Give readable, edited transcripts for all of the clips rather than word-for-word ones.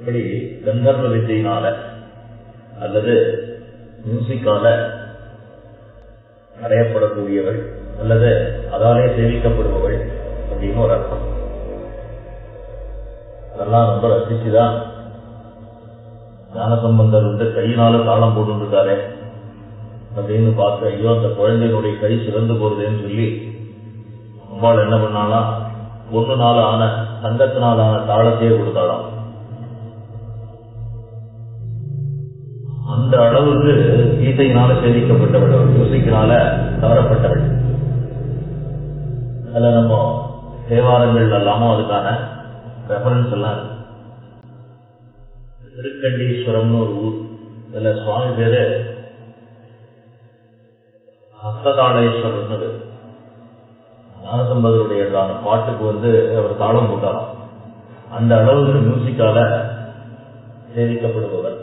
இப்படி கந்தர்வ வித்தையினால அல்லது மியூசிக்கால அடையப்படக்கூடியவள் அல்லது அதாலே சேவிக்கப்படுபவள் அப்படின்னு ஒரு அர்த்தம். அதெல்லாம் ரொம்ப ரசிச்சுதான் ஞானசம்பந்தர் கையினால தாளம் போட்டுருக்காரு அப்படின்னு பார்த்து, ஐயோ அந்த குழந்தையினுடைய கை சிறந்து போறதுன்னு சொல்லி அம்பாள் என்ன பண்ணாலாம், 1 நாள் ஆன தங்கத்தினாலான தாளத்தையே கொடுத்தாலாம். அந்த அளவுக்கு கீதையினால சேவிக்கப்பட்டவள், மியூசிக்கினால கவரப்பட்டவள். அதுல நம்ம தேவாரங்கள் எல்லாமும் அதுக்கான ரெஃபரன்ஸ் எல்லாம் இருக்கு. திருக்கண்டீஸ்வரம்னு ஒரு ஊர், இதுல சுவாமி பேரு ஹஸ்ததாளேஸ்வரர். ஞானசம்பந்தருடைய பாட்டுக்கு அவர் தாளம் போட்டாராம். அந்த அளவுக்கு மியூசிக்கால சேவிக்கப்படுபவர்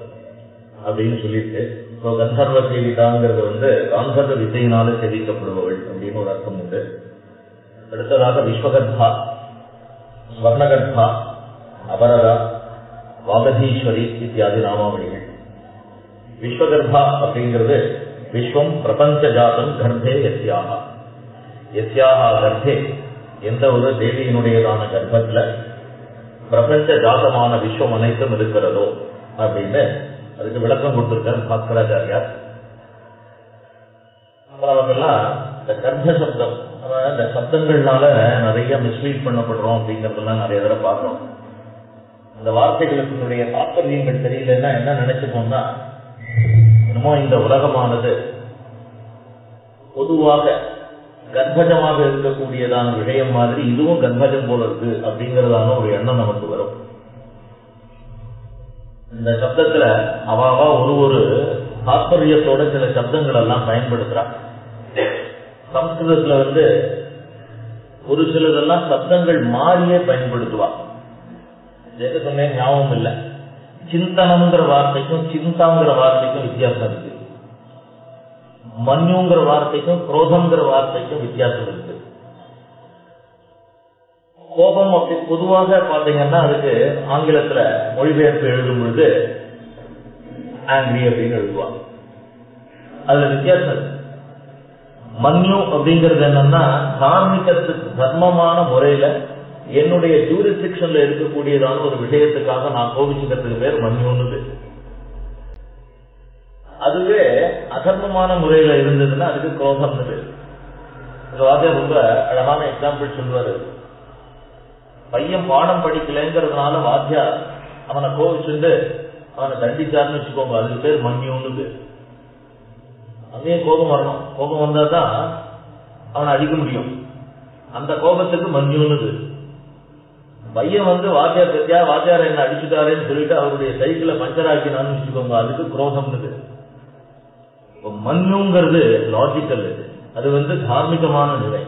அப்படின்னு சொல்லிட்டு, இப்போ கந்தர்வ சேவிதாங்கிறது காந்தர்வ வித்தையினால சேவிக்கப்படுபவள் அப்படின்னு ஒரு அர்த்தம் உண்டு. அடுத்ததாக விஸ்வகர்பா, ஸ்வர்ணகர்பா, அபரதா, வாகதீஸ்வரி இத்தியாதி நாமாவளிகள். விஸ்வகர்பா அப்படிங்கிறது விஸ்வம் பிரபஞ்ச ஜாதம் கர்ப்பே யஸ்யாஹா, யஸ்யாஹா கர்ப்பே எந்த ஒரு தேவியினுடையதான கர்ப்பத்துல பிரபஞ்ச ஜாதமான விஸ்வம் அனைத்தும் இருக்கிறதோ அப்படின்னு அதுக்கு விளக்கம் கொடுத்திருக்கார் பாஸ்கராச்சாரியார். அவங்கெல்லாம் இந்த கர்ப்ப சப்தம், இந்த சப்தங்கள்னால நிறைய மிஸ்லீட் பண்ணப்படுறோம் அப்படிங்கறதெல்லாம் நிறைய தடவை பார்க்கிறோம். இந்த வார்த்தைகளுக்கு தாற்பயங்கள் தெரியலன்னா என்ன நினைச்சுக்கோன்னா, என்னமோ இந்த உலகமானது பொதுவாக கர்ப்பஜமாக இருக்கக்கூடியதான விஷயம் மாதிரி இதுவும் கர்ப்பஜம் போல இருக்கு அப்படிங்கறதான ஒரு எண்ணம் நமக்கு வரும். இந்த சப்தத்துல அவாவா ஒரு தாற்பயத்தோட சில சப்தங்கள் எல்லாம் பயன்படுத்துறாங்க. சம்ஸ்கிருதத்துல ஒரு சிலதெல்லாம் சப்தங்கள் மாறியே பயன்படுத்துவாங்க. சொன்னேன் ஞாபகம் இல்லை, சிந்தனம்ங்கிற வார்த்தைக்கும் சிந்தாங்கிற வார்த்தைக்கும் வித்தியாசம் இருக்கு. மன்யுங்கிற வார்த்தைக்கும் குரோதம்ங்கிற வார்த்தைக்கும் வித்தியாசம் இருக்கு. கோபம் அப்படி பொதுவாக பாத்தீங்கன்னா அதுக்கு ஆங்கிலத்துல மொழிபெயர்ப்பு எழுதும் பொழுது ஆங்கிரி அப்படின்னு எழுதுவாங்க. அதுல வித்தியாசம் இருக்கு. மன்யு அப்படிங்கிறது என்னன்னா தார்மீகத்துக்கு தர்மமான முறையில என்னுடைய ஜூரிஸ்டிக்ஷன்ல இருக்கக்கூடியதான ஒரு விஷயத்துக்காக நான் கோபிச்சுக்கிறதுக்கு பேர் மன்யுன்னு. அதுவே அதர்மமான முறையில இருந்ததுன்னா அதுக்கு குரோதம்னு பேர். ரொம்ப அழகான எக்ஸாம்பிள் சொல்லுவாரு. பையன் பாடம் படிக்கலைங்கிறதுனால வாத்தியார் அவனை கோபிச்சுட்டு அவனை தண்டிச்சார்னு வச்சுக்கோங்க, அதுக்கு பேர் மன்யுன்னு பேர். அங்கேயே கோபம் வரணும், கோபம் வந்தாதான் அவனை அடிக்க முடியும். அந்த கோபத்துக்கு மன்யுன்னு. பையன் வாத்தியார் பத்தியா வாத்தியார் என்ன அடிச்சுட்டாருன்னு சொல்லிட்டு அவருடைய சைக்கிளை பஞ்சர் ஆக்கினான்னு வச்சுக்கோங்க, அதுக்கு குரோதம்னு. மன்யுங்கிறது லாஜிக்கல், அது தார்மீகமான நிலை.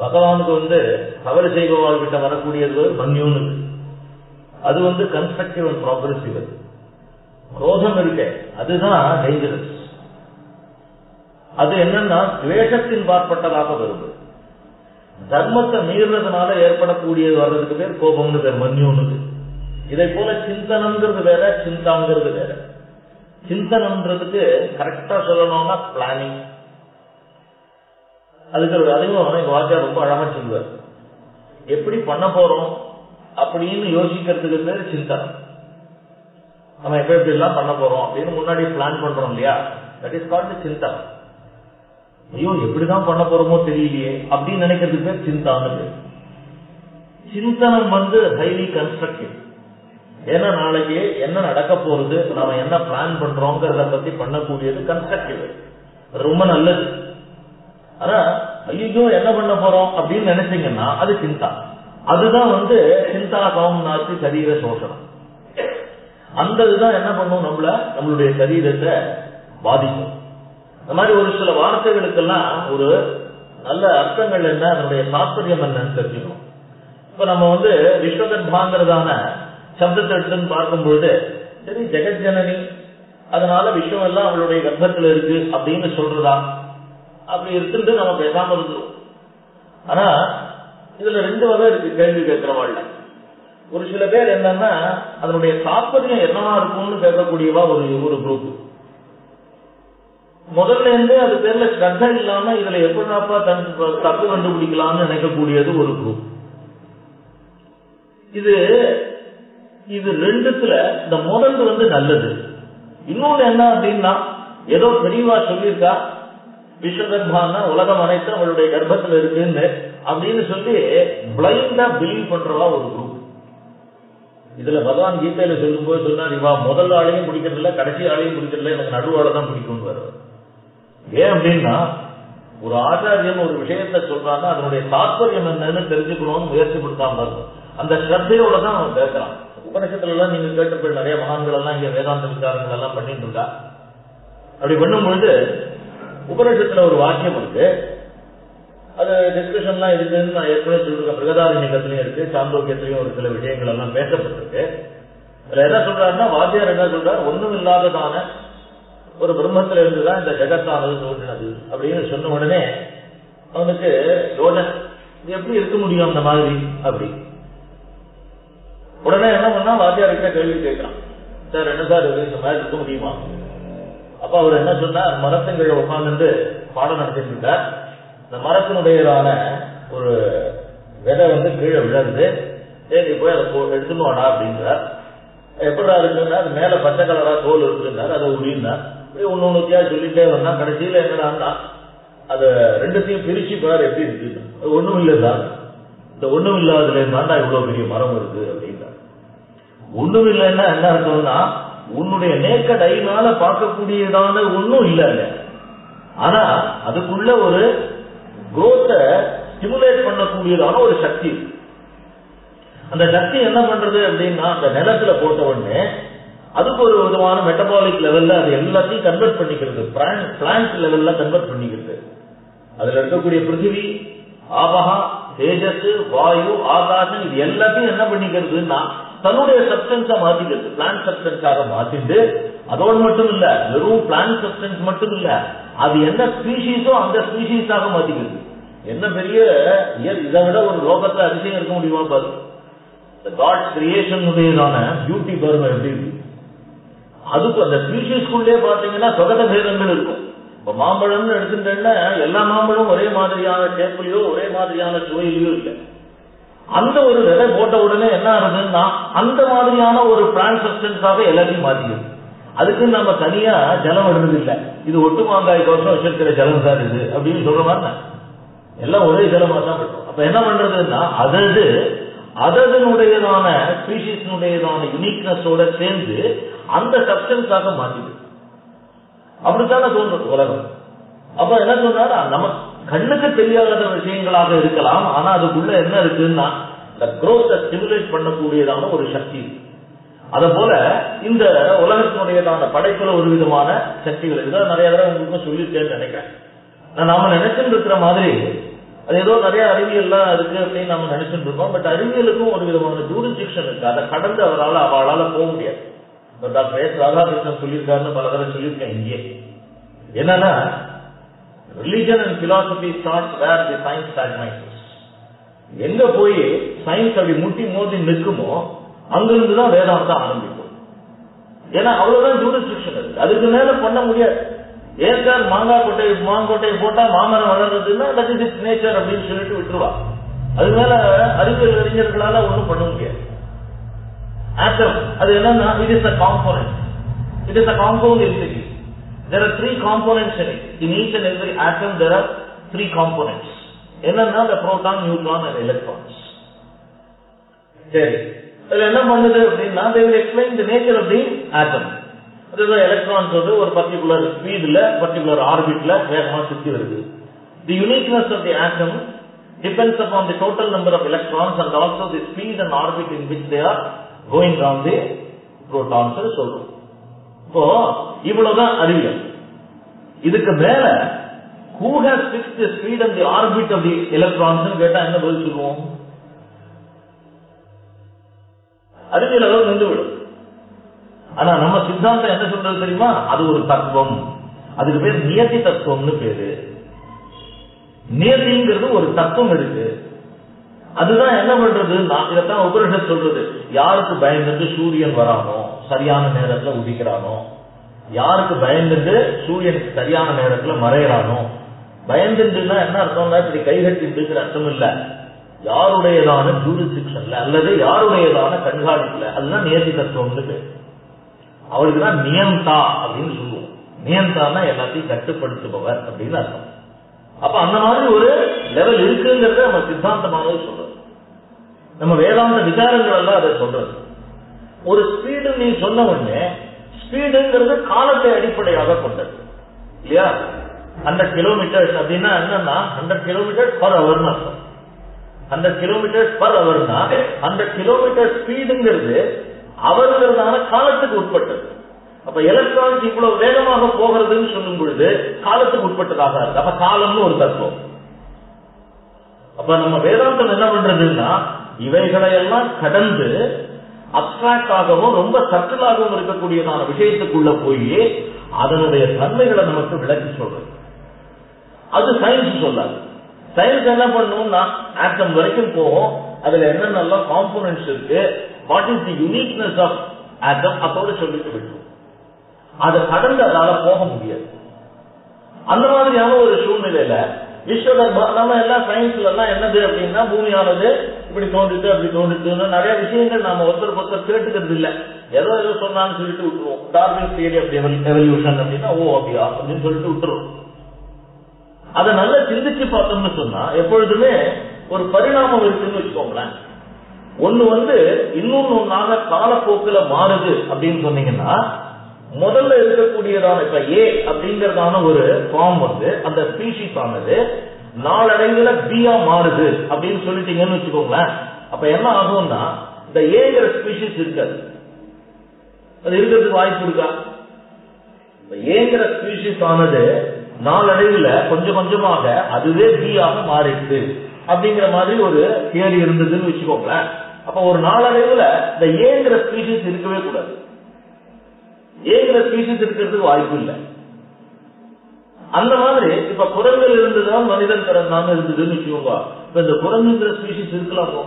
பகவானுக்கு தவறு செய்பவாள் கிட்ட வரக்கூடியது மன்யுன்னு. அது கன்ஸ்ட்ரக்டிவ் அண்ட் ப்ராக்ரெசிவ். குரோதம் இருக்கு, அதுதான் டேஞ்சரஸ். அது என்னன்னா துவேஷத்தின் பார்ப்பட்டதாக வருது. தர்மத்தை மீறதுனால ஏற்படக்கூடியது வர்றதுக்கு பேர் கோபம்னு பேர், மன்யுன்னு. இதை போல சிந்தனம்ங்கிறது வேற, சிந்தாங்கிறது வேற. சிந்தனம்ன்றதுக்கு கரெக்டா சொல்லணும்னா பிளானிங். அதுக்கு அதையும் எங்க வாத்தியார் ரொம்ப அழகா சொல்லுவார். எப்படி பண்ண போறோம் அப்படின்னு யோசிக்கிறதுக்கு பேர் சிந்தனம். நம்ம எப்படி எல்லாம் பண்ண போறோம் அப்படின்னு முன்னாடி பிளான் பண்றோம் இல்லையா, தட் இஸ் கால்ட் சிந்தனம். ஐயோ எப்படிதான் பண்ண போறோமோ தெரியலையே அப்படின்னு நினைக்கிறதுக்கு பேர் சிந்தானது. சிந்தனம் ஹைலி கன்ஸ்ட்ரக்டிவ். ஏன்னா நாளைக்கு என்ன நடக்க போறது, நாம என்ன பிளான் பண்றோங்கிறத பத்தி பண்ணக்கூடியது கன்ஸ்ட்ரக்டிவ், ரொம்ப நல்லது. ஆனா ஐயோ என்ன பண்ண போறோம் அப்படின்னு நினைச்சீங்கன்னா அது சிந்தா. அதுதான் சிந்தா கவம்னாச்சு சரீர சோஷனம். அந்த இதுதான் என்ன பண்ணும், நம்மளுடைய சரீரத்தை பாதிக்கும். இந்த மாதிரி ஒரு சில வார்த்தைகளுக்கெல்லாம் ஒரு நல்ல அர்த்தங்கள் என்ன, அதனுடைய தாற்பயம் என்னன்னு தெரிஞ்சுக்கணும். இப்ப நம்ம விஸ்வகர்பாங்கிறதான சப்தத்தை எடுத்துன்னு பார்க்கும்பொழுது சரி ஜெகஜனனி, அதனால விஸ்வம் எல்லாம் அவளுடைய கர்ப்பத்துல இருக்கு அப்படின்னு சொல்றதா, அப்படி இருந்து நம்ம பேசாம இருந்துரும். ஆனா இதுல 2 வகை இருக்கு கேள்வி கேட்கிறவாள்ல. ஒரு சில பேர் என்னன்னா அதனுடைய தாற்பயம் என்னவா இருக்கும்னு கேட்கக்கூடியவா ஒரு குரூப். முதல்ல இருந்து அது பேர்ல ஸ்ரத்த இல்லாம இதுல எப்படினாப்பா தப்பு கண்டுபிடிக்கலாம்னு நினைக்கக்கூடியது ஒரு குரூப். இது ரெண்டுத்துல இந்த முதல் நல்லது. இன்னொன்னு என்ன அப்படின்னா, ஏதோ பெரியவா சொல்லியிருக்கா விஸ்வகர்மான்னா உலகம் அனைத்து அவளுடைய கர்ப்பத்தில் இருக்குன்னு அப்படின்னு சொல்லி பிளைண்டா பிலீவ் பண்றவா ஒரு குரூப். இதுல பகவான் கீதையில சொல்லும் போது சொன்னார், இவா முதல் ஆளையும் பிடிக்கிறதில்ல, கடைசி ஆளையும் பிடிக்கிறதில்ல, எனக்கு நடுவாளை தான் பிடிக்கும் வருவார். ஏன் அப்படின்னா, ஒரு ஆச்சாரியம் ஒரு விஷயத்த சொல்றாங்க, அதனுடைய தாற்பயம் என்னன்னு தெரிஞ்சுக்கணும்னு முயற்சி கொடுக்காம அந்த ஸ்ரத்தையோட தான் அவன் பேசுறான். உபநிஷத்துல எல்லாம் நீங்க கேட்டு நிறைய மகான்கள் எல்லாம் இங்க வேதாந்த விசாரங்கள் எல்லாம் பண்ணிட்டு இருக்கா. அப்படி பண்ணும்பொழுது உபநிஷத்துல ஒரு வாக்கியம் இருக்கு, அது டிஸ்கஷன்லாம் இருக்குன்னு நான் ஏற்கனவே சொல்லிருக்கேன். பிரகதாரண்யத்திலையும் இருக்கு, சாந்தோக்கியத்திலையும் ஒரு சில விஷயங்கள் எல்லாம் பேசப்பட்டிருக்கு. அதுல என்ன சொல்றாருன்னா, வாத்தியார் என்ன சொல்றாரு, ஒண்ணும் இல்லாததான ஒரு பிரம்மத்துல இருந்துதான் இந்த ஜெகத்தானது தோன்றினது அப்படின்னு சொன்ன உடனே அவனுக்கு யோஜனை, இது எப்படி இருக்க முடியும் அந்த மாதிரி அப்படி. உடனே என்ன பண்ணா, வாத்தியார்கிட்ட கேள்வி கேட்கிறான், சார் என்ன சார் இந்த மாதிரி இருக்க முடியுமா? அப்ப அவர் என்ன சொன்னார், மரத்துங்களை உட்கார்ந்து பாடம் நடத்திட்டு இருக்கார். இந்த மரத்தினுடையதான ஒரு விதை கீழே விழருது, சரி போய் அதை எடுத்துன்னு வாடா அப்படின்றார். எப்படா இருக்குன்னா, அது மேல பச்சை கலரா தோல் இருக்குன்னார், அதை உரினார். ஒன்னு ஒன்னுத்தியா சொல்லிட்டே வந்தா கடைசியில என்னடான்னா, அதை ரெண்டுத்தையும் பிரிச்சு பாரு எப்படி இருக்கு. ஒண்ணும் இல்லதான், இந்த ஒண்ணும் இல்லாததுல இருந்தாண்டா இவ்வளவு பெரிய மரம் இருக்கு அப்படின்னா. ஒண்ணும் இல்லைன்னா என்ன அர்த்தம்னா, உன்னுடைய நேக்கட் ஐனால பார்க்கக்கூடியதான ஒன்னும் இல்லை, ஆனா அதுக்குள்ள ஒரு குரோத்தை ஸ்டிமுலேட் பண்ணக்கூடியதான ஒரு சக்தி. அந்த சக்தி என்ன பண்றது அப்படின்னா, அந்த நிலத்துல போட்ட உடனே அதுக்கு ஒரு விதமான மெட்டபாலிக் லெவல்ல அது எல்லாத்தையும் கன்வெர்ட் பண்ணிக்கிறது, பிளான்ட் லெவல்ல கன்வெர்ட் பண்ணிக்கிறது. அதுல இருக்கக்கூடிய பிருத்திவி, ஆபகா, தேஜஸ், வாயு, ஆகாசம், இது எல்லாத்தையும் என்ன பண்ணிக்கிறதுன்னா தன்னுடைய சப்ஸ்டன்ஸா மாத்திக்கிறது, பிளான்ட் சப்ஸ்டன்ஸாக மாத்திட்டு, அதோடு மட்டும் இல்ல, வெறும் பிளான்ட் சப்ஸ்டன்ஸ் மட்டும் இல்ல, அது என்ன ஸ்பீஷீஸோ அந்த ஸ்பீஷீஸாக மாத்திக்கிறது. என்ன பெரிய இதை விட ஒரு லோகத்துல அதிசயம் இருக்க முடியுமா பாரு. காட் கிரியேஷன் பியூட்டி பாருங்க எப்படி இருக்கு. அதுக்கு அந்த ஸ்பீஷீஸ்குள்ளே பாத்தீங்கன்னா சொகத பேதங்கள் இருக்கும். இப்ப மாம்பழம்னு எடுத்துட்டேன்னா எல்லா மாம்பழம் ஒரே மாதிரியான ஷேப்லயோ ஒரே மாதிரியான சுவையிலயோ இல்லை. அந்த ஒரு விதை போட்ட உடனே என்ன ஆகுதுன்னா, அந்த மாதிரியான ஒரு பிளான்ட் சப்ஸ்டன்ஸாக எல்லாத்தையும் மாத்திக்குது. அதுக்கு நம்ம தனியா ஜலம் விடுறது இல்லை, இது ஒட்டு மாங்காய் கோசம் வச்சிருக்கிற ஜலம் தான் இது அப்படின்னு சொல்ற மாதிரி எல்லாம் ஒரே ஜலமா தான் பண்றோம். அப்ப என்ன பண்றதுன்னா, அதனுடையதான ஸ்பீஷீஸ்னுடையதான யுனிக்னஸோட சேர்ந்து அந்த சப்ஸ்டன்ஸாக மாற்றிது. அப்படித்தானே தோன்றது உலகம். அப்ப என்ன சொன்னா, நம்ம கண்ணுக்கு தெரியாத விஷயங்களாக இருக்கலாம், ஆனா அதுக்குள்ள என்ன இருக்குன்னா இந்த குரோத்தை ஸ்டிமுலேட் பண்ணக்கூடியதான ஒரு சக்தி. அத போல இந்த உலகத்தினுடையதான படைப்புல ஒரு விதமான சக்திகள் இருக்கு. நிறைய தடவை உங்களுக்கு சொல்லியிருக்கேன்னு நினைக்கிறேன். நாம நினைச்சுட்டு இருக்கிற மாதிரி அது ஏதோ நிறைய அறிவியல்லாம் இருக்கு அப்படின்னு நம்ம நினைச்சுட்டு இருக்கோம். பட் அறிவியலுக்கும் ஒரு விதமான ஜூரிஸ்டிக்ஷன் இருக்கு, அதை கடந்து அவளால போக முடியாது. டாக்டர் எஸ் ராதாகிருஷ்ணன் சொல்லியிருக்காருன்னு பல தடவை சொல்லியிருக்கேன். இங்கே என்னன்னா, religion and philosophy starts where the science stagnates. எங்க போய் சயின்ஸ் அப்படி முட்டி மோதி நிற்குமோ அங்கிருந்துதான் வேதாந்தம் ஆரம்பிக்கும். ஏன்னா அவ்வளவுதான் ஜூரிஸ்டிக்ஷன் இருக்கு, அதுக்கு மேல பண்ண முடியாது. ஏன் சார் மாங்கோட்டையை போட்டா மாமரம் வளர்றதுன்னா தட் இஸ் இட்ஸ் நேச்சர் அப்படின்னு சொல்லிட்டு விட்டுருவா. அது மேல அறிவியல் அறிஞர்களால ஒன்றும் பண்ண முடியாது. ஆட்டம் அது என்னன்னா, it is a component, it is a compound entity. There are 3 components in it. In each and every atom there are 3 components. என்னன்னா the proton, neutron and electrons. சரி, அதுல என்ன பண்ணுது அப்படின்னா, they will explain the nature of the atom. அதாவது electrons ஒரு particular ஸ்பீட்ல particular ஆர்பிட்ல வேகமா சுத்தி வருது. The uniqueness of the atom depends upon the total number of electrons and also the speed and orbit in which they are going around the protons சொல்றோம். இப்போ இவ்வளவுதான் அறிவியல். இதுக்கு மேல who has fixed the speed and the orbit of the electrons கேட்டா என்ன பதில் சொல்லுவோம்? அறிவியல் அளவு நின்று விடும். ஆனா நம்ம சித்தாந்தம் என்ன சொல்றது தெரியுமா? அது ஒரு தத்துவம், அதுக்கு பேர் நியதி தத்துவம்னு பேரு. நியதிங்கிறது ஒரு தத்துவம் இருக்கு, அதுதான் என்ன பண்றது, நான் இதைத்தான் உபனிஷத் சொல்றது. யாருக்கு பயந்துட்டு சூரியன் வரானோ சரியான நேரத்துல உதிக்கிறானோ, யாருக்கு பயந்துட்டு சூரியனுக்கு சரியான நேரத்துல மறையறானோ, பயந்துட்டுன்னா என்ன அர்த்தம்னா இப்படி கைகட்டிட்டு அர்த்தம் இல்ல, யாருடையதான ஜூரிஸ்டிக்ஷன்ல அல்லது யாருடையதான கண்காணிப்புல, அதுதான் நியதி தத்துவம்னு. அவளுக்குதான் நியந்தா அப்படின்னு சொல்லுவோம். நியந்தான்னா எல்லாத்தையும் கட்டுப்படுத்துபவர் அப்படின்னு அர்த்தம். அப்ப அந்த மாதிரி ஒரு லெவல் இருக்குங்கிறத நம்ம சித்தாந்தமானது சொல்றது. நம்ம வேதாந்த விசாரங்கள் எல்லாம் அதை சொல்றது. ஒரு ஸ்பீடு நீ சொன்ன உடனே, ஸ்பீடுங்கிறது காலத்தை அடிப்படையாக கொண்டது இல்லையா? 100 கிலோமீட்டர்ஸ் அப்படின்னா என்னன்னா 100 கிலோமீட்டர் பர் ஹவர்னு அர்த்தம். 100 கிலோமீட்டர் பர் ஹவர்னா 100 கிலோமீட்டர் ஸ்பீடுங்கிறது அவர்களான காலத்துக்கு உட்பட்டது. அப்ப எலக்ட்ரானிக்ஸ் இவ்வளவு வேகமாக போகிறதுன்னு சொல்லும் பொழுது காலத்துக்கு உட்பட்டதாக இருக்கு. அப்ப காலம்னு ஒரு தத்துவம். அப்ப நம்ம வேதாந்தம் என்ன பண்றதுன்னா இவைகளையெல்லாம் கடந்து அப்டிராக்டாகவும் ரொம்ப சட்டிலாகவும் இருக்கக்கூடியதான விஷயத்துக்குள்ள போய் அதனுடைய தன்மைகளை நமக்கு விளக்கி சொல்றது. அது சயின்ஸ் சொல்லாது. சயின்ஸ் என்ன பண்ணும்னா ஆட்டம் வரைக்கும் போகும், அதுல என்னென்னலாம் காம்போனன்ட்ஸ் இருக்கு, what is the uniqueness of atom, அதோட சொல்லிட்டு விட்டுரும். அதை கடந்து அதால போக முடியாது. அந்த மாதிரியான ஒரு சூழ்நிலையில நம்ம எல்லாம் சயின்ஸ்ல எல்லாம் என்னது அப்படின்னா பூமியானது இப்படி தோன்றிட்டு அப்படி தோன்றிட்டு நிறைய விஷயங்கள் நாம ஒருத்தருக்கு ஒருத்தர் கேட்டுக்கிறது இல்லை. ஏதோ சொன்னான்னு சொல்லிட்டு விட்டுருவோம். டார்வின் தியரி ஆஃப் எவல்யூஷன் அப்படின்னா ஓ அப்படியா அப்படின்னு சொல்லிட்டு விட்டுருவோம். அதை நல்லா சிந்திச்சு பார்த்தோம்னு சொன்னா எப்பொழுதுமே ஒரு பரிணாமம் இருக்குன்னு வச்சுக்கோங்களேன். ஒண்ணு இன்னொன்னு ஒன்னாக காலப்போக்கில் மாறுது அப்படின்னு சொன்னீங்கன்னா, முதல்ல இருக்கக்கூடியதான இப்ப ஏ அப்படிங்கறதான ஒரு ஃபார்ம் அந்த ஸ்பீஷிஸ் ஆனது நாளடைவுல பியா மாறுது அப்படின்னு சொல்லிட்டீங்கன்னு வச்சுக்கோங்களேன். அப்ப என்ன ஆகும்னா இந்த ஏங்கிற ஸ்பீஷிஸ் இருக்காது. அது இருக்கிறதுக்கு வாய்ப்பு இருக்கா? ஏங்கிற ஸ்பீஷிஸ் ஆனது நாளடைவுல கொஞ்சம் கொஞ்சமாக அதுவே பியாக மாறிடுது அப்படிங்கிற மாதிரி ஒரு தியரி இருந்ததுன்னு வச்சுக்கோங்களேன். அப்ப ஒரு நாளடைவுல இந்த ஏங்கிற ஸ்பீஷிஸ் இருக்கவே கூடாது. ஏங்கிற ஸ்பீஷிஸ் இருக்கிறதுக்கு வாய்ப்பு இல்லை. அந்த மாதிரி இப்ப குரங்குகள் இருந்துதான் மனிதன் பிறந்தான் இருந்ததுன்னு வச்சுக்கோங்க. இப்ப இந்த குரங்குங்கிற ஸ்பீஷிஸ் இருக்கலாமோ?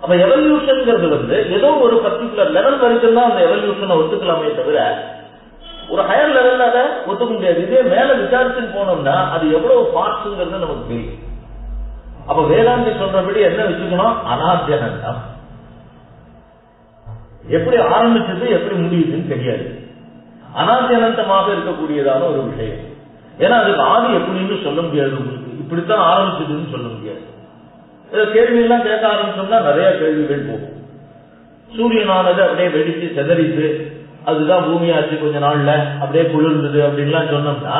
அப்ப எவல்யூஷன்ங்கிறது ஏதோ ஒரு பர்டிகுலர் லெவல் வரைக்கும் தான் அந்த எவல்யூஷனை ஒத்துக்கலாமே தவிர ஒரு ஹையர் லெவல்ல அதை ஒத்துக்க முடியாது. இதே மேல விசாரிச்சுன்னு போனோம்னா அது எவ்வளவு பார்ட்ஸ்ங்கிறது நமக்கு தெரியும். அப்ப வேதாந்தி சொல்றபடி என்ன வச்சுக்கணும், அனாத்யனந்தம். எப்படி ஆரம்பிச்சது எப்படி முடியுதுன்னு தெரியாது. அனாத்யனந்தமாக இருக்கக்கூடியதான ஒரு விஷயம். ஏன்னா அதுக்கு ஆதி எப்படின்னு சொல்ல முடியாது. உங்களுக்கு இப்படித்தான் ஆரம்பிச்சதுன்னு சொல்ல முடியாது. கேள்வி எல்லாம் கேட்க ஆரம்பிச்சோம்னா நிறைய கேள்விகள் போகும். சூரியனானது அப்படியே வெடிச்சு செதறிச்சு, அதுதான் பூமியாச்சு கொஞ்ச நாள்ல அப்படியே குளிர்ந்தது அப்படின்லாம் சொன்னோம்னா,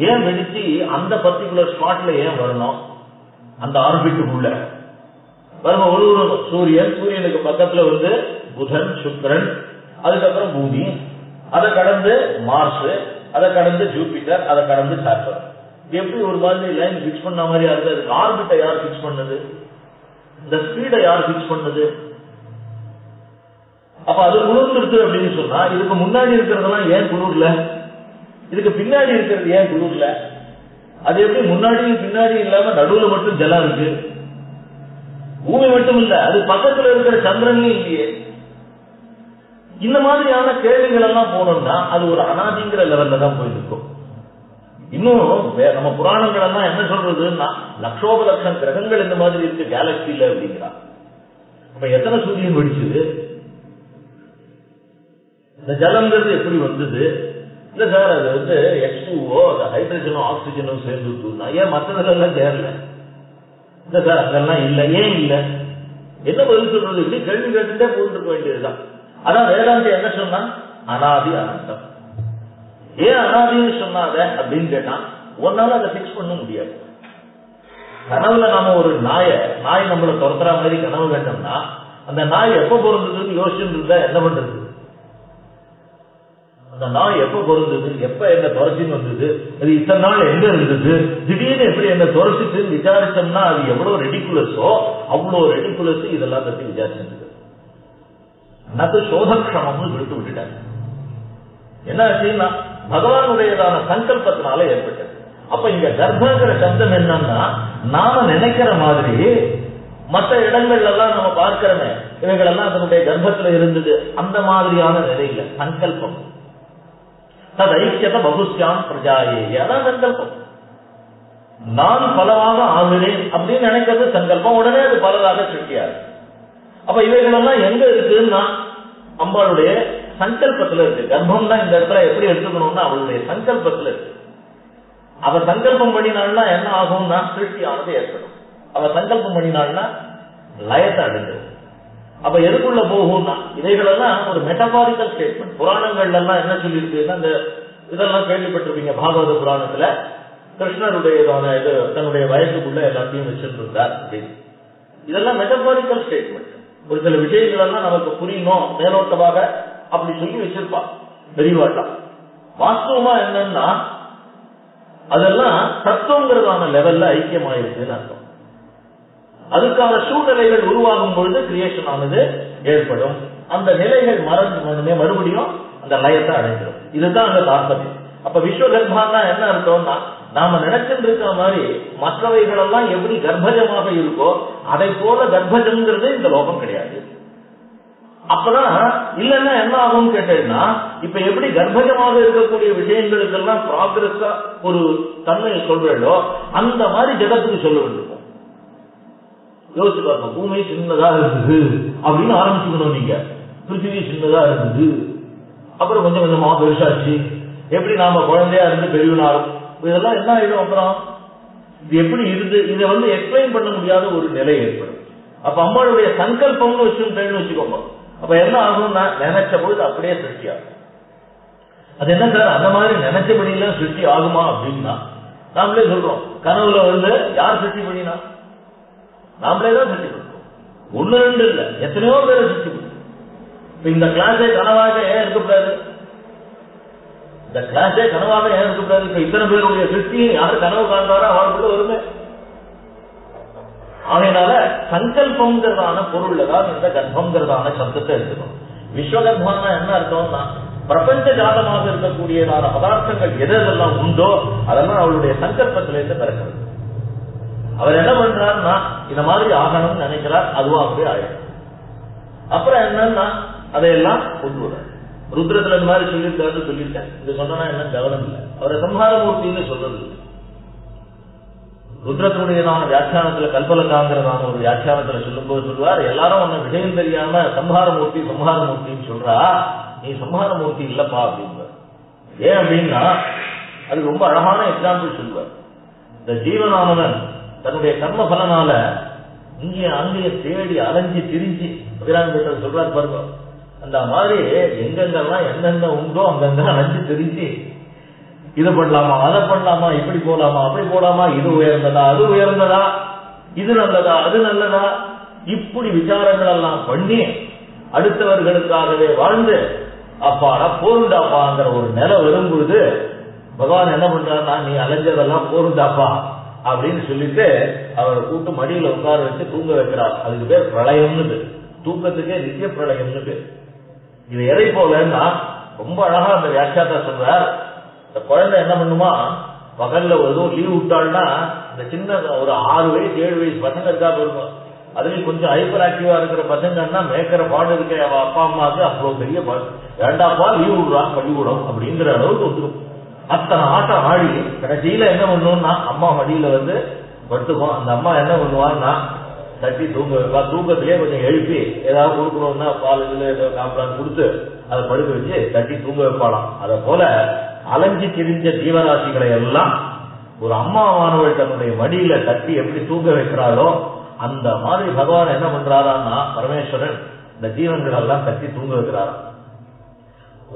ஏன் வெடிச்சு அந்த பர்டிகுலர் ஸ்பாட்ல ஏன் வரணும்? அந்த ஆர்பிட்டுக்குள்ள வருமா ஒரு சூரியனுக்கு பக்கத்துல புதன், சுக்கிரன், அதுக்கப்புறம் பூமி, அதை கடந்து மார்ஸ், அதை கடந்து ஜூபிட்டர், அதை கடந்து சாட்டர்ன். எப்படி ஒரு மாதிரி லைன் பிக்ஸ் பண்ண மாதிரி இருக்கு. அதுக்கு ஆர்பிட்டை யார் பிக்ஸ் பண்ணது? இந்த ஸ்பீடை யார் பிக்ஸ் பண்ணது? அப்ப அது குளிர்ந்துருச்சு அப்படின்னு சொன்னா இதுக்கு முன்னாடி இருக்கிறதெல்லாம் ஏன் குளிர்ல, இதுக்கு பின்னாடி இருக்கிறது ஏன் குளிர்ல? அது எப்படி முன்னாடியும் பின்னாடி இல்லாம நடுவுல மட்டும் ஜலம் இருக்கு? பூமி மட்டும் இல்ல, அது பக்கத்துல இருக்கிற சந்திரன்லயும் இல்லையே. இந்த மாதிரியான கேள்விகள் எல்லாம் போனோம்னா அது ஒரு அனாதிங்கிற லெவல்ல தான் போயிருக்கும். இன்னும் நம்ம புராணங்கள் எல்லாம் என்ன சொல்றதுன்னா லட்சோப லட்சம் கிரகங்கள் இந்த மாதிரி இருக்கு கேலக்சியில அப்படிங்கிறான். அப்ப எத்தனை சூரியன் வெடிச்சது? இந்த ஜலம்ங்கிறது எப்படி வந்தது? இல்ல சார் அது H2O, ஹைட்ரஜனும் ஆக்சிஜனும் சேர்ந்து ஏன் மற்றதெல்லாம் சேரல? இல்ல சார் அதெல்லாம் இல்ல. ஏன் இல்ல? என்ன பதில் சொல்றது? இப்படி கேள்வி கேட்டுட்டே போயிட்டு இருக்க வேண்டியதுதான். அதான் வேதாந்தி என்ன சொன்னா, அனாதி அனந்தம். ஏன் அனாதின்னு சொன்னாங்க அப்படின்னு கேட்டா, ஒன்னால அதை பிக்ஸ் பண்ண முடியாது. கனவுல நாம ஒரு நாய் நம்மளை துரத்துற மாதிரி கனவு கேட்டோம்னா அந்த நாய் எப்ப பிறந்ததுன்னு யோசிச்சுட்டு இருந்தா என்ன பண்றது? அந்த நாய் எப்ப பிறந்தது, எப்ப என்ன துரச்சின்னு வந்தது, அது இத்தனை நாள் எங்க இருந்தது, திடீர்னு எப்படி என்ன துரச்சிட்டு விசாரிச்சோம்னா அது எவ்வளவு ரெடிகுலஸோ அவ்வளவு ரெடிகுலஸ் இதெல்லாம் பத்தி விசாரிச்சிருக்கு. அது சோதக்ஷமம்னு விடுத்து விட்டுட்டாங்க. என்ன ஆச்சுன்னா பகவானுடையதான சங்கல்பத்தினால ஏற்பட்டது. அப்ப இங்க கர்ப்பங்கிற சப்தம் என்னன்னா நாம நினைக்கிற மாதிரி மற்ற இடங்கள்ல எல்லாம் நம்ம பார்க்கிறோமே, இவைகள் எல்லாம் அதனுடைய கர்ப்பத்துல இருந்தது, அந்த மாதிரியான நிலையில சங்கல்பம். தது ஐக்கியத பகுஷ்யாம் பிரஜாயே, அதான் சங்கல்பம். நான் பலவாக ஆகிறேன் அப்படின்னு நினைக்கிறது சங்கல்பம். உடனே அது பலராக சிருஷ்டியாது. அப்ப இவைகள் எல்லாம் எங்க இருக்குன்னா அம்பாளுடைய சங்கல்பத்துல இருக்கு. கர்ப்பம் தான் இந்த இடத்துல எப்படி எடுத்துக்கணும்னா அவளுடைய சங்கல்பத்துல இருக்கு. அவ சங்கல்பம் பண்ணினாள்னா என்ன ஆகும்னா சிருஷ்டியானது ஏற்படும். அவ சங்கல்பம் பண்ணினாள்னா லயத்தை அடைஞ்சது. அப்ப எதுக்குள்ள போகும்னா இவைகளெல்லாம் ஒரு மெட்டபாரிக்கல் ஸ்டேட்மெண்ட். புராணங்கள்ல எல்லாம் என்ன சொல்லியிருக்குன்னா, இந்த இதெல்லாம் கேள்விப்பட்டிருப்பீங்க. பாகவத புராணத்துல கிருஷ்ணருடையதான இது தன்னுடைய வயசுக்குள்ள எல்லாத்தையும் வச்சுட்டு இருந்தார் அப்படின்னு. இதெல்லாம் மெட்டபாரிக்கல் ஸ்டேட்மெண்ட். ஒரு சில விஷயங்கள் எல்லாம் நமக்கு புரியணும் மேலோட்டமாக அப்படி சொல்லி வச்சிருப்பா பெரியவாட்டா. வாஸ்தவமா என்னன்னா அதெல்லாம் தத்துவங்கிறதான லெவல்ல ஐக்கியமாயிருக்குன்னு அர்த்தம். அதுக்கான சூழ்நிலைகள் உருவாகும் பொழுது கிரியேஷன் ஆனது ஏற்படும். அந்த நிலைகள் மறுபடியும் அந்த லயத்தை அடைஞ்சிடும். இதுதான் அந்த தாற்பயம். அப்ப விஸ்வகர்ப்பான்னா என்ன அர்த்தம்னா, நாம நினைச்சுட்டு இருக்கிற மாதிரி மற்றவைகள் எல்லாம் எப்படி கர்ப்பஜமாக இருக்கோ அதை போல கர்ப்பஜம்ங்கிறது இந்த லோகம் கிடையாது. அப்பதான் இல்லைன்னா என்ன ஆகும் கேட்டேன்னா, இப்ப எப்படி கர்ப்பஜமாக இருக்கக்கூடிய விஷயங்களுக்கெல்லாம் ப்ராக்ரஸா ஒரு தன்மையை சொல்றோ அந்த மாதிரி ஜெகத்துக்கு சொல்ல வேண்டியிருக்கும். யோசிச்சு பார்ப்போம். பூமி சின்னதா இருந்தது அப்படின்னு ஆரம்பிச்சுக்கணும் நீங்க. பிருத்திவி சின்னதா இருந்தது, அப்புறம் கொஞ்சம் கொஞ்சமா பெருசாச்சு. எப்படி நாம குழந்தையா இருந்து பெரியவனாலும் இதெல்லாம் என்ன ஆயிடும். அப்புறம் இது எப்படி இருந்து இதை எக்ஸ்பிளைன் பண்ண முடியாத ஒரு நிலை ஏற்படும். அப்ப அம்மாளுடைய சங்கல்பம்னு வச்சுக்கோங்க. அப்ப என்ன ஆகும்னா நினைச்ச பொழுது அப்படியே சிருஷ்டி ஆகும். அது என்ன சார் அந்த மாதிரி நினைச்சபடியில சிருஷ்டி ஆகுமா அப்படின்னா, நாமளே சொல்றோம் கனவுல யார் சிருஷ்டி பண்ணினா? நாமளே தான் சிருஷ்டி பண்ணுறோம். ஒண்ணு ரெண்டு இல்ல, எத்தனையோ பேரை சிருஷ்டி பண்ணுறோம். இந்த கிளாஸே கனவாக ஏன் இருக்கக்கூடாது? இந்த கிளாஸே கனவாக ஏன் இருக்கக்கூடாது? இப்ப இத்தனை பேருடைய சிருஷ்டி யாரு கனவு காண்றாரோ அவர்களுக்கு வருமே. ஆகையினால சங்கல்பங்கிறதான பொருள்ல தான் இந்த கர்ப்பங்கிறதான சப்தத்தை எடுத்துக்கணும். விஸ்வகர்ப்பம்னா என்ன அர்த்தம்னா, பிரபஞ்ச ஜாதமாக இருக்கக்கூடியதான பதார்த்தங்கள் எதெல்லாம் உண்டோ அதெல்லாம் அவளுடைய சங்கல்பத்திலிருந்து பிறக்கிறது. அவர் என்ன பண்றாருன்னா இந்த மாதிரி ஆகணும்னு நினைக்கிறார், அதுவாகவே ஆயிடும். அப்புறம் என்னன்னா அதையெல்லாம் கொண்டு வர ருத்ரத்துல இந்த மாதிரி சொல்லியிருக்கேன். இது சொன்னா என்ன கவனம் இல்லை. அவரை சம்ஹாரமூர்த்தின்னு சொல்றது இல்லை. ருத்ரத்தினுடையதான வியாக்கியானத்துல கல்பலக்காங்கிறதான ஒரு வியாக்கியானத்துல சொல்லும் போது சொல்லுவார், எல்லாரும் உன்னை விஷயம் தெரியாம சம்ஹாரமூர்த்தி சம்ஹாரமூர்த்தின்னு சொல்றா, நீ சம்ஹாரமூர்த்தி இல்லப்பா அப்படின்பார். ஏன் அப்படின்னா அது ரொம்ப அழகான எக்ஸாம்பிள் சொல்லுவார். இந்த ஜீவனானவன் தன்னுடைய கர்ம பலனால இங்கே அங்கேயே தேடி அலைஞ்சி திரிஞ்சு அபிராமி சொல்றாரு பாருங்க, அந்த மாதிரி எங்கெங்கெல்லாம் என்னென்ன உண்டோ அங்கங்க அலைஞ்சு திரிஞ்சு இதை பண்ணலாமா அதை பண்ணலாமா, இப்படி போலாமா அப்படி போலாமா, இது உயர்ந்ததா அது உயர்ந்ததா, இது நல்லதா அது நல்லதா, இப்படி விசாரங்கள் எல்லாம் பண்ணி அடுத்தவர்களுக்காகவே வாழ்ந்து அப்பாடா போருண்டாப்பாங்கிற ஒரு நிலை வரும்பொழுது பகவான் என்ன பண்றாருன்னா, நீ அலைஞ்சதெல்லாம் போருண்டாப்பா அப்படின்னு சொல்லிட்டு அவரை கூட்டு மடியில உட்கார வச்சு தூங்க வைக்கிறார். அதுக்கு பேர் பிரளயம்னு பேர். தூக்கத்துக்கே நித்திய பிரளயம்னு பேர். இது எதை போலன்னா ரொம்ப அழகா அந்த வியாக்கியாத்தா சொல்றார். இந்த குழந்தை என்ன பண்ணுமா, பகல்ல ஏதோ லீவ் விட்டாள்னா இந்த சின்ன ஒரு 6 வயசு 7 வயசு பசங்க இருக்கா போயிருக்கும். அதுலயும் கொஞ்சம் ஹைப்பர் ஆக்டிவா இருக்கிற பசங்கன்னா மேய்க்கிற பாடு இருக்க அவ அப்பா அம்மாவுக்கு அவ்வளவு பெரிய பாடு. 2ஆப்பா லீவ் விடுறான் பள்ளிக்கூடம் அப்படிங்கிற அளவுக்கு வந்துடும். அத்தனை ஆட்டம் ஆடி கடைசியில என்ன பண்ணுவோம்னா அம்மா மடியில படுத்துக்கும். அந்த அம்மா என்ன பண்ணுவான்னா தட்டி தூங்க வைப்பா. தூக்கத்திலேயே கொஞ்சம் எழுப்பி ஏதாவது கொடுக்கணும்னா பால் இதுல ஏதோ காப்பலான்னு கொடுத்து அதை படுக்க வச்சு தட்டி தூங்க வைப்பாளாம். அதை போல அலைஞ்சி திரிஞ்ச ஜீவராசிகளை எல்லாம் ஒரு அம்மாவானவள் தன்னுடைய மடியில தட்டி எப்படி தூங்க வைக்கிறாளோ அந்த மாதிரி பகவான் என்ன பண்றாரான்னா பரமேஸ்வரன் இந்த ஜீவன்கள் எல்லாம் தட்டி தூங்க வைக்கிறாராம்.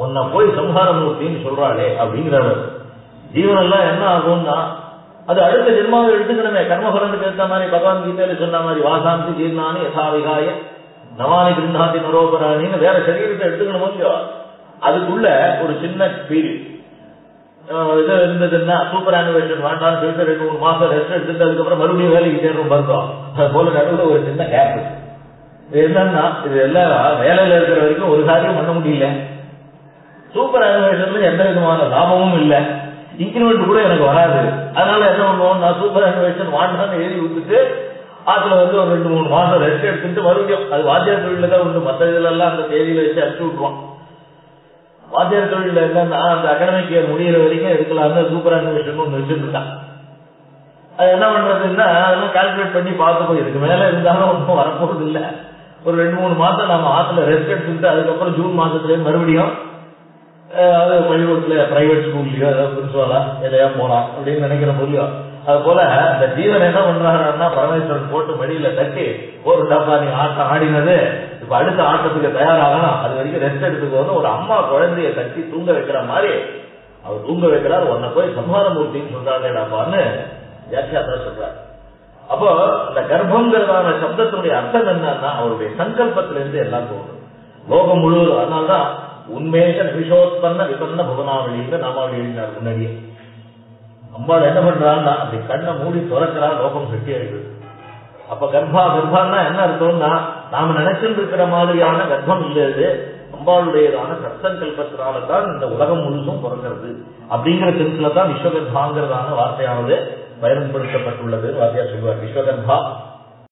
உன்னை போய் சம்ஹாரமூர்த்தின்னு சொல்றாளே அப்படிங்கிறவர் ஜீவன் எல்லாம் என்ன ஆகும்னா அது அடுத்த ஜென்மாவை எடுத்துக்கணுமே. கர்மபலனுக்கு ஏற்ற மாதிரி பகவான் கீதையில சொன்ன மாதிரி வாசாந்தி ஜீர்ணானி யசாவிகாய நவானி கிருந்தாதி நரோபராணின்னு வேற சரீரத்தை எடுத்துக்கணுமோ இல்லையோ, அதுக்குள்ள ஒரு சின்ன பீரியட் இது இருந்ததுன்னா சூப்பர் ஆனிவர்சரி வேண்டாம்னு சொல்லிட்டு 2-3 மாசம் ரெஸ்ட் எடுத்துட்டு அதுக்கப்புறம் மறுபடியும் வேலைக்கு சேரும் பார்த்தோம். அது போல நடுவில் ஒரு சின்ன கேப். இது என்னன்னா இது எல்லாம் வேலையில இருக்கிற வரைக்கும் ஒரு காரியம் பண்ண முடியல. சூப்பர் ஆனிவர்சரில எந்த விதமான லாபமும் இல்லை. இன்கிரிமெண்ட் கூட எனக்கு வராது. அதனால என்ன பண்ணுவோம், நான் சூப்பர் அனிமேஷன் வாண்டான்னு எழுதி விட்டுட்டு அதுல ஒரு 2-3 மாசம் ரெஸ்ட் எடுத்துட்டு மறுபடியும் அது வாத்தியார் தொழில தான் உண்டு. மற்ற இதுல எல்லாம் அந்த தேதியில வச்சு அடிச்சு விட்டுருவான். வாத்தியார் தொழில என்னன்னா அந்த அகாடமிக் இயர் முடிகிற வரைக்கும் எடுக்கலாம்னு சூப்பர் அனிமேஷன் ஒன்று வச்சுருக்கான். அது என்ன பண்றதுன்னா அதெல்லாம் கால்குலேட் பண்ணி பார்த்துக்கோ, இதுக்கு மேல இருந்தாலும் ஒன்றும் வரப்போறது இல்லை. ஒரு 2-3 மாசம் நம்ம ஆத்துல ரெஸ்ட் எடுத்துக்கிட்டு அதுக்கப்புறம் ஜூன் மாசத்துல மறுபடியும் பள்ளிக்கூடத்துல பிரைவேட் ஸ்கூல்லயோ ஏதாவது பிரின்சிபாலா எதையா போலாம் அப்படின்னு நினைக்கிற முடியும். அது போல இந்த ஜீவன் என்ன பண்றாருன்னா பரமேஸ்வரன் போட்டு மடியில தட்டி ஒரு டப்பா நீ ஆட்டம் ஆடினது இப்ப அடுத்த ஆட்டத்துக்கு தயாராகணும், அது வரைக்கும் ரெஸ்ட் எடுத்துக்கோன்னு ஒரு அம்மா குழந்தைய தட்டி தூங்க வைக்கிற மாதிரி அவர் தூங்க வைக்கிறார். உன்னை போய் சம்ஹாரமூர்த்தின்னு சொல்றாங்கடாப்பான்னு வியாக்கியாத்தான் சொல்றாரு. அப்போ இந்த கர்ப்பங்கிறதான சப்தத்தினுடைய அர்த்தம் என்னன்னா அவருடைய சங்கல்பத்திலிருந்து எல்லாம் தோணும் லோகம் முழுவதும். அதனால்தான் உண்மேஷ நிமிஷோத்பன்ன விபன்ன புவனாவளின்னு நாமாவளி எழுதினார் முன்னாடியே. அம்பாள் என்ன பண்றான்னா அப்படி கண்ணை மூடி துறக்கிறா, லோகம் கட்டி ஆயிடுது. அப்ப கர்ப்பான்னா என்ன அர்த்தம்னா நாம நினைச்சிட்டு இருக்கிற மாதிரியான கர்ப்பம் இல்லது, அம்பாளுடையதான சத்சங்கல்பத்தினால்தான் இந்த உலகம் முழுசும் பிறக்கிறது அப்படிங்கிற சென்ஸ்ல தான் விஸ்வகர்ப்பாங்கிறதான வார்த்தையானது பயன்படுத்தப்பட்டுள்ளது. வாத்தியார் சொல்வார் விஸ்வகர்ப்பா